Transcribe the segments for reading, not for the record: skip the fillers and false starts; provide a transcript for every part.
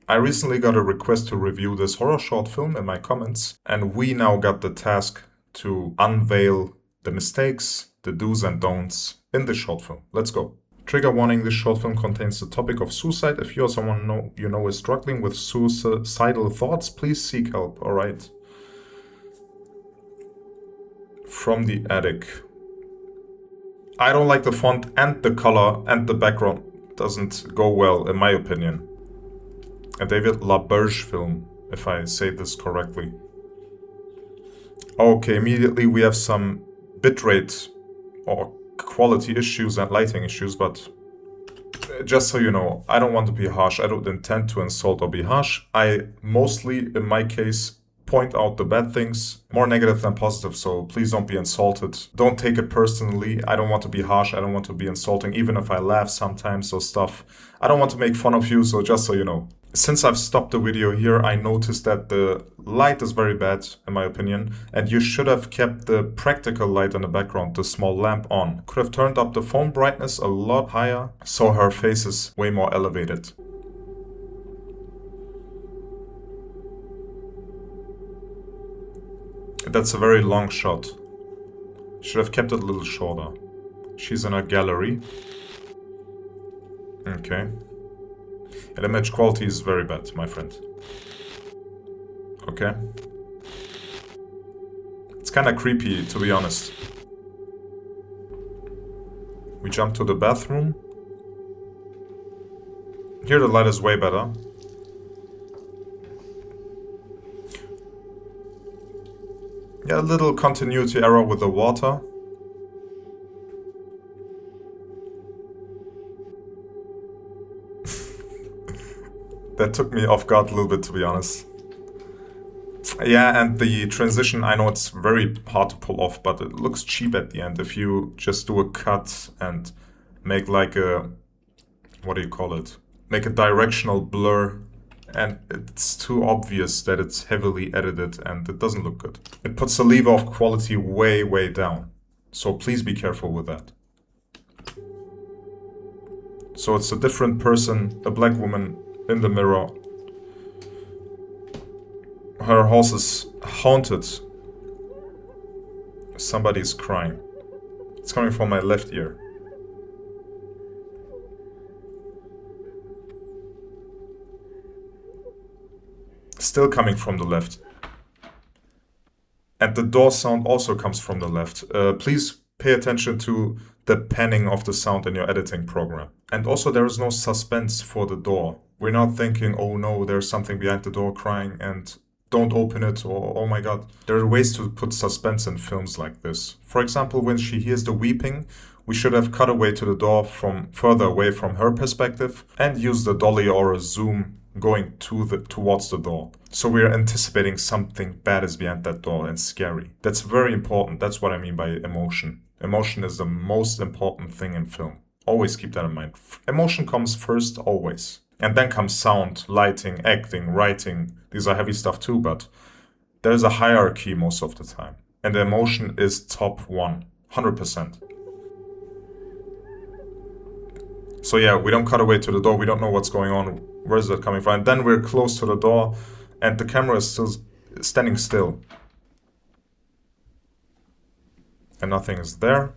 I recently got a request to review this horror short film in my comments, and we now got the task to unveil the mistakes, the do's and don'ts in this short film. Let's go. Trigger warning, this short film contains the topic of suicide. If you or someone you know is struggling with suicidal thoughts, please seek help, alright? From the attic. I don't like the font and the color and the background doesn't go well, in my opinion. A David LaBerge film, if I say this correctly. Okay, immediately we have some bitrate or quality issues and lighting issues, but just so you know, I don't want to be harsh. I don't intend to insult or be harsh. I mostly, in my case, point out the bad things, more negative than positive, so please don't be insulted. Don't take it personally. I don't want to be harsh. I don't want to be insulting, even if I laugh sometimes or stuff. I don't want to make fun of you, so just so you know. Since I've stopped the video here, I noticed that the light is very bad, in my opinion, and you should have kept the practical light in the background, the small lamp, on. Could have turned up the phone brightness a lot higher, so her face is way more elevated. That's a very long shot. Should have kept it a little shorter. She's in a gallery. Okay. And image quality is very bad, my friend. Okay. It's kind of creepy, to be honest. We jump to the bathroom. Here the light is way better. Yeah, a little continuity error with the water. That took me off guard a little bit, to be honest. Yeah, and the transition, I know it's very hard to pull off, but it looks cheap at the end if you just do a cut and make like a, what do you call it? Make a directional blur, and it's too obvious that it's heavily edited and it doesn't look good. It puts the lever of quality way, way down. So please be careful with that. So it's a different person, a black woman in the mirror. Her house is haunted. Somebody is crying. It's coming from my left ear. Still coming from the left. And the door sound also comes from the left. Please pay attention to the panning of the sound in your editing program. And also there is no suspense for the door. We're not thinking, oh no, there's something behind the door crying and don't open it, or oh my god. There are ways to put suspense in films like this. For example, when she hears the weeping, we should have cut away to the door from further away from her perspective and use the dolly or a zoom going towards the door. So we're anticipating something bad is behind that door and scary. That's very important. That's what I mean by emotion. Emotion is the most important thing in film. Always keep that in mind. Emotion comes first, always. And then comes sound, lighting, acting, writing. These are heavy stuff too, but there's a hierarchy most of the time. And the emotion is top one, 100%. So yeah, we don't cut away to the door, we don't know what's going on, where is that coming from? And then we're close to the door, and the camera is still standing still. And nothing is there.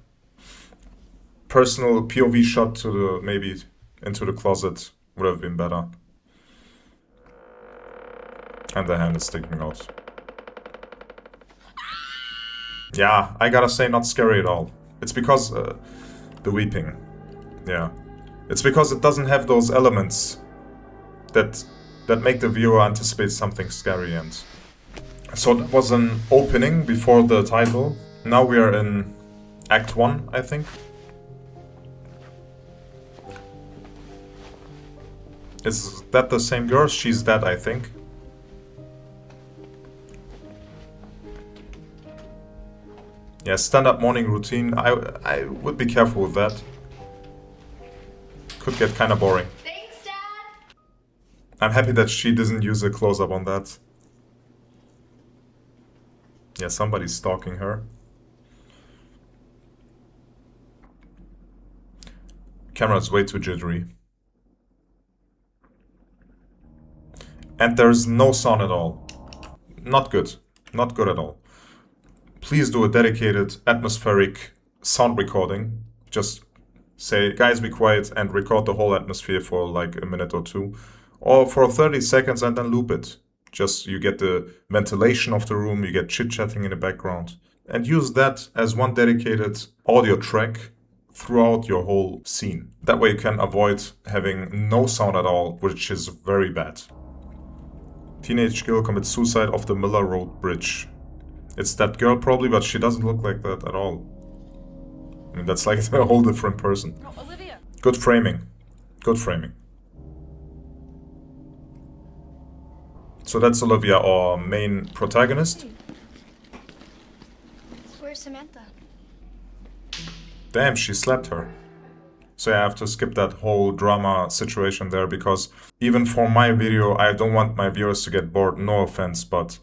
Personal POV shot to the, maybe into the closet would have been better. And the hand is sticking out. Yeah, I gotta say, not scary at all. It's because the weeping. Yeah. It's because it doesn't have those elements that make the viewer anticipate something scary. And so that was an opening before the title. Now we are in Act 1, I think. Is that the same girl? She's dead, I think. Yeah, stand-up morning routine. I would be careful with that. Could get kind of boring. Thanks, Dad. I'm happy that she doesn't use a close-up on that. Yeah, somebody's stalking her. Camera's way too jittery. And there's no sound at all. Not good. Not good at all. Please do a dedicated atmospheric sound recording. Just say, guys, be quiet, and record the whole atmosphere for like a minute or two. Or for 30 seconds and then loop it. Just you get the ventilation of the room, you get chit-chatting in the background. And use that as one dedicated audio track throughout your whole scene. That way you can avoid having no sound at all, which is very bad. Teenage girl commits suicide off the Miller Road Bridge. It's that girl probably, but she doesn't look like that at all. I mean, that's like a whole different person. Oh, Olivia. Good framing. Good framing. So that's Olivia, our main protagonist. Where's Samantha? Damn, she slapped her. So yeah, I have to skip that whole drama situation there, because even for my video, I don't want my viewers to get bored, no offense, but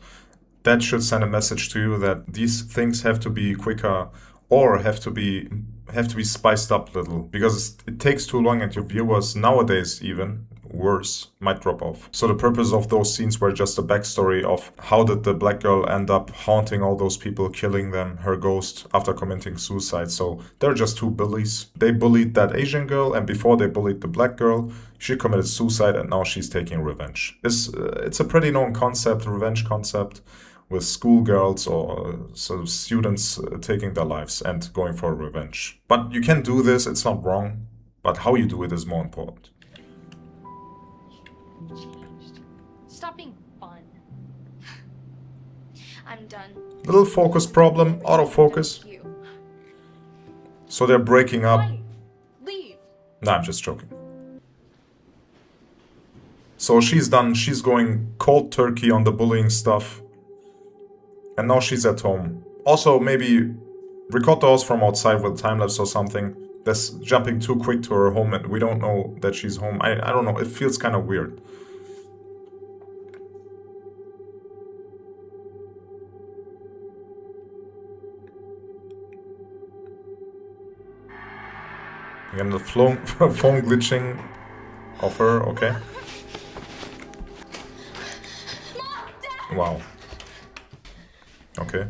that should send a message to you that these things have to be quicker or have to be spiced up a little, because it takes too long and your viewers nowadays even worse might drop off. So the purpose of those scenes were just a backstory of how did the black girl end up haunting all those people, killing them, her ghost, after committing suicide. So they're just two bullies. They bullied that Asian girl, and before they bullied the black girl, she committed suicide, and now she's taking revenge. It's a pretty known concept, revenge concept, with schoolgirls or sort of students taking their lives and going for revenge. But you can do this, it's not wrong, but how you do it is more important. Changed. Stop being fun. I'm done. Little focus problem, autofocus. Thank you. So they're breaking up. Why? Leave. Nah, I'm just joking. So she's done, she's going cold turkey on the bullying stuff. And now she's at home. Also, maybe record the house from outside with time-lapse or something. That's jumping too quick to her home and we don't know that she's home. I don't know, it feels kind of weird. Again, the phone glitching of her, okay. Wow. Okay.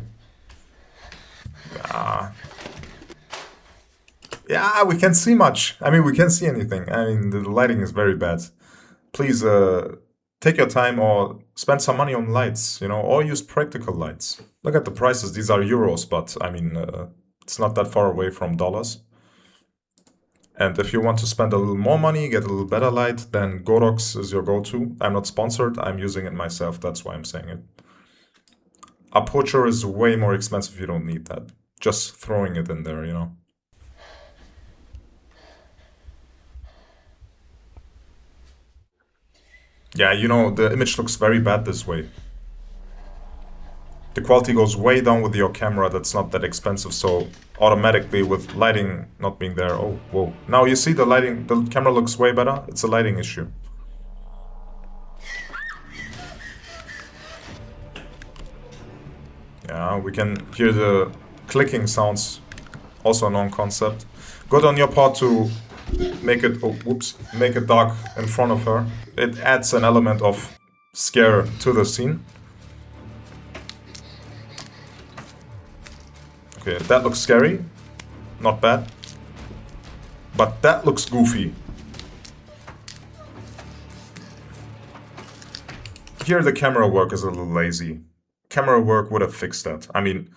Yeah, we can't see much. I mean, we can't see anything. I mean, the lighting is very bad. Please take your time or spend some money on lights, you know, or use practical lights. Look at the prices. These are euros, but I mean, it's not that far away from dollars. And if you want to spend a little more money, get a little better light, then Godox is your go-to. I'm not sponsored. I'm using it myself. That's why I'm saying it. Aperture is way more expensive. You don't need that. Just throwing it in there, you know. Yeah, you know, the image looks very bad this way. The quality goes way down with your camera that's not that expensive, so automatically with lighting not being there, oh, whoa. Now you see the lighting, the camera looks way better. It's a lighting issue. Yeah, we can hear the clicking sounds, also a known concept. Good on your part to make it, oh, whoops, make it dark in front of her. It adds an element of scare to the scene. Okay, that looks scary. Not bad. But that looks goofy. Here the camera work is a little lazy. Camera work would have fixed that. I mean,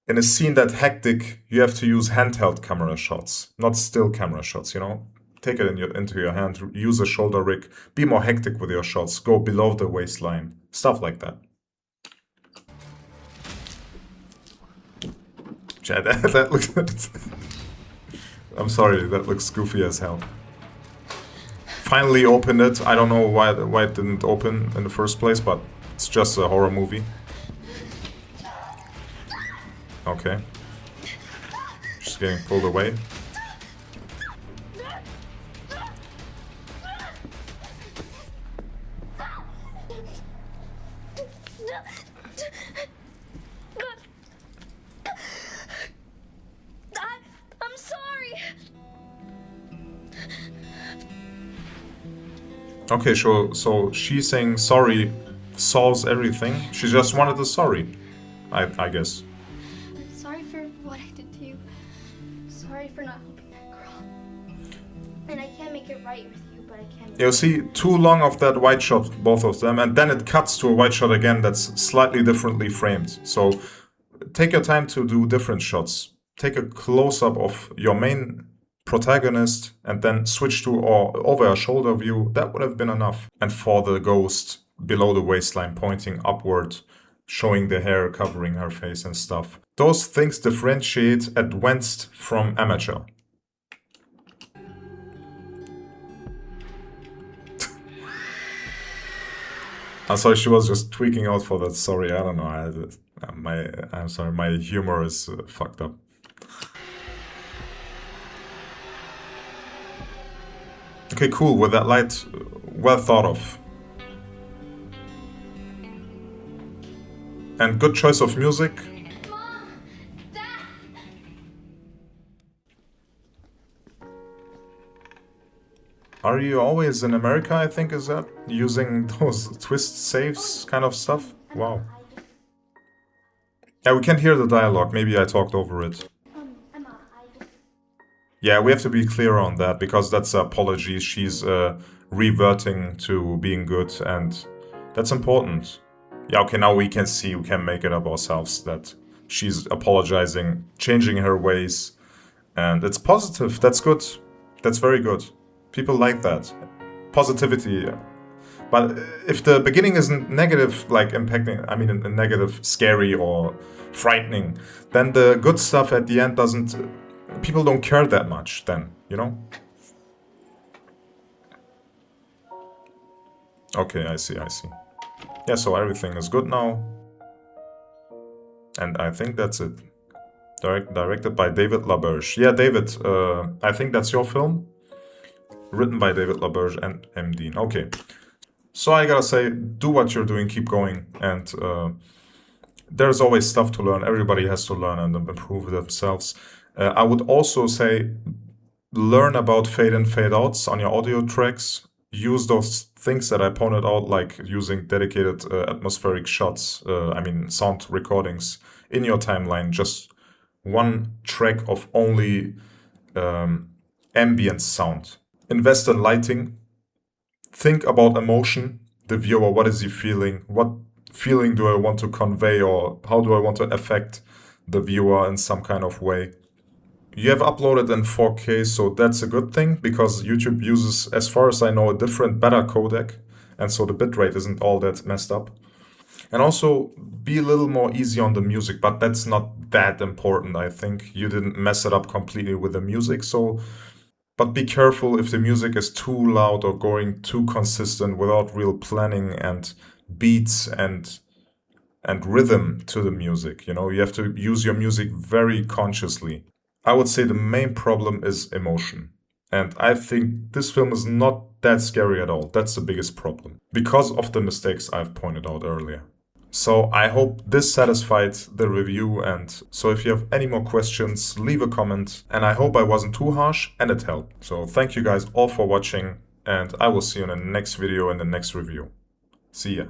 in a scene that hectic, you have to use handheld camera shots, not still camera shots, you know? Take it into your hand, use a shoulder rig, be more hectic with your shots, go below the waistline, stuff like that. Chad, that looks... I'm sorry, that looks goofy as hell. Finally opened it. I don't know why it didn't open in the first place, but it's just a horror movie. Okay. Just getting pulled away. I'm sorry. Okay, so she's saying sorry solves everything. She just wanted a sorry, I guess. I'm sorry for what I did to you. Sorry for not helping that girl. And I can't make it right with you, but I can. You see, too long of that wide shot, both of them, and then it cuts to a wide shot again that's slightly differently framed. So take your time to do different shots. Take a close-up of your main protagonist and then switch to or over a shoulder view. That would have been enough. And for the ghost below the waistline pointing upward, showing the hair covering her face and stuff. Those things differentiate advanced from amateur. I'm sorry, she was just tweaking out for that. Sorry, I don't know. I'm sorry, my humor is fucked up. Okay, cool. With that light, well thought of. And good choice of music. Mom! Dad! Are you always in America, I think, is that? Using those twist saves kind of stuff? Wow. Yeah, we can't hear the dialogue. Maybe I talked over it. Emma, Yeah, we have to be clear on that because that's an apology. She's reverting to being good, and that's important. Yeah, okay, now we can see, we can make it up ourselves that she's apologizing, changing her ways, and it's positive. That's good. That's very good. People like that. Positivity. But if the beginning isn't negative, like impacting, I mean, a negative, scary or frightening, then the good stuff at the end doesn't, people don't care that much then, you know? Okay, I see. Yeah, so everything is good now. And I think that's it. Directed by David LaBerge. Yeah, David, I think that's your film. Written by David LaBerge and M. Dean. Okay. So I gotta say, do what you're doing, keep going, and there's always stuff to learn. Everybody has to learn and improve themselves. I would also say, learn about fade in, fade outs on your audio tracks. Use those things that I pointed out, like using dedicated atmospheric shots, sound recordings in your timeline. Just one track of only ambient sound. Invest in lighting. Think about emotion. The viewer, what is he feeling? What feeling do I want to convey, or how do I want to affect the viewer in some kind of way? You have uploaded in 4K, so that's a good thing because YouTube uses, as far as I know, a different, better codec, and so the bitrate isn't all that messed up. And also, be a little more easy on the music, but that's not that important, I think. You didn't mess it up completely with the music, so... But be careful if the music is too loud or going too consistent without real planning and beats and rhythm to the music. You know, you have to use your music very consciously. I would say the main problem is emotion. And I think this film is not that scary at all. That's the biggest problem. Because of the mistakes I've pointed out earlier. So I hope this satisfied the review, and so if you have any more questions, leave a comment, and I hope I wasn't too harsh and it helped. So thank you guys all for watching, and I will see you in the next video and the next review. See ya.